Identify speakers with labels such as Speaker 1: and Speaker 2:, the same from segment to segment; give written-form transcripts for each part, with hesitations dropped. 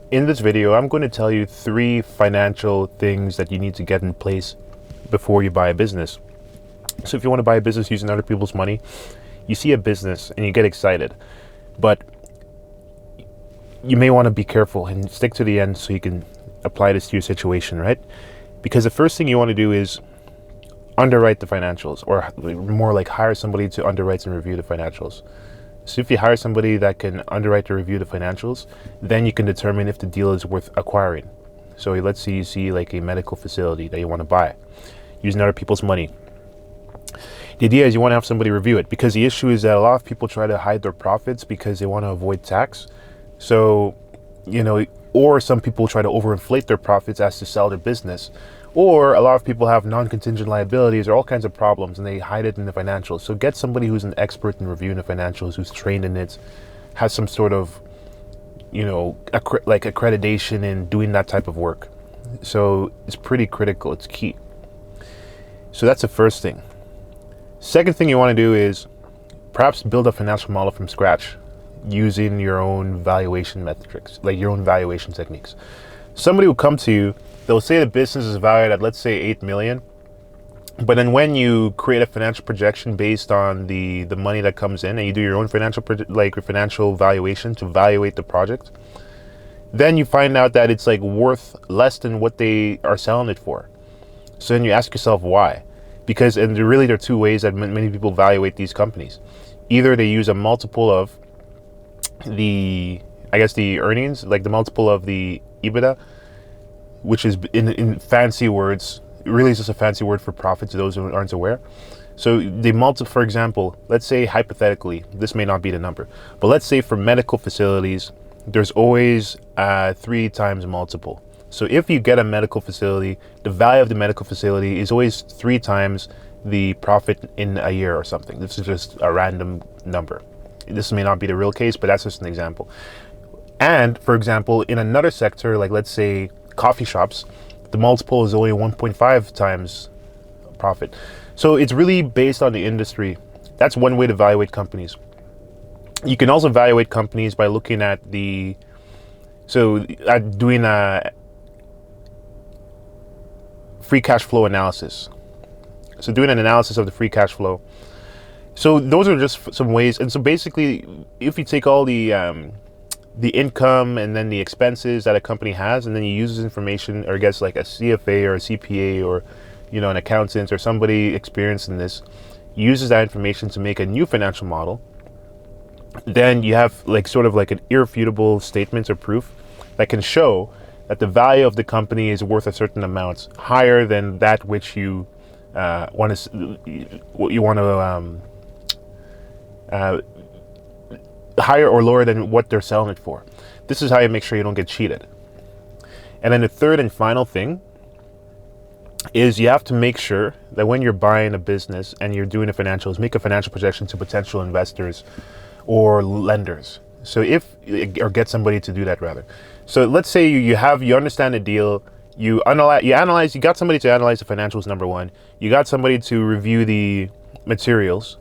Speaker 1: In this video, I'm going to tell you 3 financial things that you need to get in place before you buy a business. So if you want to buy a business using other people's money, you see a business and you get excited, but you may want to be careful and stick to the end so you can apply this to your situation, right? Because the first thing you want to do is underwrite the financials, or more like hire somebody to underwrite and review the financials. So if you hire somebody that can underwrite or review the financials, then you can determine if the deal is worth acquiring. So let's say you see like a medical facility that you want to buy using other people's money. The idea is you want to have somebody review it, because the issue is that a lot of people try to hide their profits because they want to avoid tax. So, or some people try to overinflate their profits as to sell their business. Or a lot of people have non-contingent liabilities or all kinds of problems and they hide it in the financials. So get somebody who's an expert in reviewing the financials, who's trained in it, has some sort of, accreditation in doing that type of work. So it's pretty critical. It's key. So that's the first thing. Second thing you want to do is perhaps build a financial model from scratch using your own valuation metrics, like your own valuation techniques. Somebody will come to you, they'll say the business is valued at, let's say, 8 million. But then when you create a financial projection based on the money that comes in, and you do your own financial valuation to evaluate the project, then you find out that it's like worth less than what they are selling it for. So then you ask yourself why. Because, and there are 2 ways that many people evaluate these companies. Either they use a multiple of the earnings, like the multiple of the EBITDA, which is in fancy words, really is just a fancy word for profit to those who aren't aware. So they multiply, for example, let's say hypothetically, this may not be the number, but let's say for medical facilities, there's always 3 times multiple. So if you get a medical facility, the value of the medical facility is always 3 times the profit in a year or something. This is just a random number. This may not be the real case, but that's just an example. And for example, in another sector, like let's say coffee shops, the multiple is only 1.5 times profit. So it's really based on the industry. That's one way to evaluate companies. You can also evaluate companies by looking at doing a free cash flow analysis. So doing an analysis of the free cash flow. So those are just some ways. And so basically, if you take all the income and then the expenses that a company has, and then you use this information, or I guess like a CFA or a CPA or an accountant or somebody experienced in this uses that information to make a new financial model, then you have like sort of like an irrefutable statement or proof that can show that the value of the company is worth a certain amount higher than that which you want to higher or lower than what they're selling it for. This is how you make sure you don't get cheated. And then the third and final thing is you have to make sure that when you're buying a business and you're doing the financials, make a financial projection to potential investors or lenders. So get somebody to do that rather. So let's say you understand the deal, you got somebody to analyze the financials, number one. You got somebody to review the materials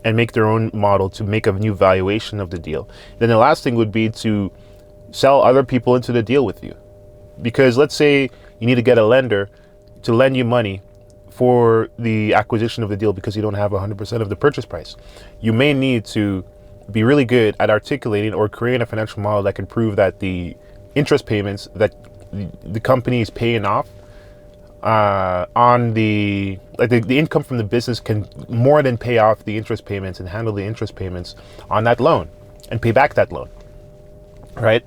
Speaker 1: and make their own model to make a new valuation of the deal. Then the last thing would be to sell other people into the deal with you. Because let's say you need to get a lender to lend you money for the acquisition of the deal because you don't have 100% of the purchase price. You may need to be really good at articulating or creating a financial model that can prove that the interest payments that the company is paying off on the income from the business can more than pay off the interest payments and handle the interest payments on that loan and pay back that loan, right?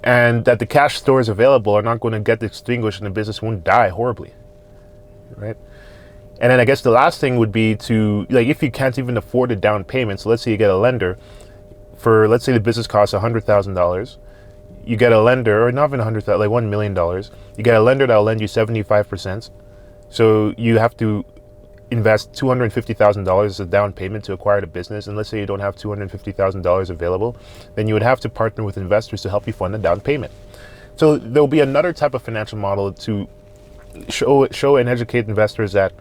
Speaker 1: And that the cash stores available are not going to get extinguished and the business won't die horribly, right? And then I guess the last thing would be to, like, if you can't even afford a down payment, so let's say you get a lender for, let's say the business costs $100,000. You get a lender, or not even $100,000, like $1 million. You get a lender that'll lend you 75%. So you have to invest $250,000 as a down payment to acquire the business. And let's say you don't have $250,000 available, then you would have to partner with investors to help you fund the down payment. So there'll be another type of financial model to show and educate investors that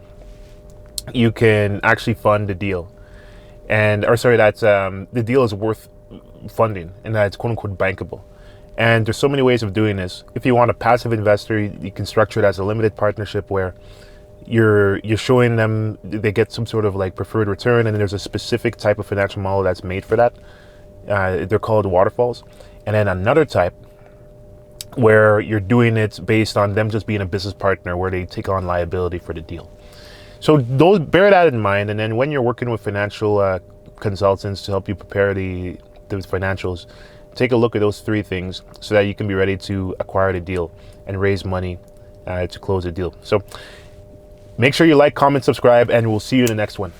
Speaker 1: you can actually fund the deal, that the deal is worth funding and that it's quote unquote bankable. And there's so many ways of doing this. If you want a passive investor, you can structure it as a limited partnership where you're showing them they get some sort of like preferred return, and then there's a specific type of financial model that's made for that. They're called waterfalls. And then another type where you're doing it based on them just being a business partner where they take on liability for the deal. So those, bear that in mind. And then when you're working with financial consultants to help you prepare the financials, take a look at those three things so that you can be ready to acquire the deal and raise money to close the deal. So make sure you like, comment, subscribe, and we'll see you in the next one.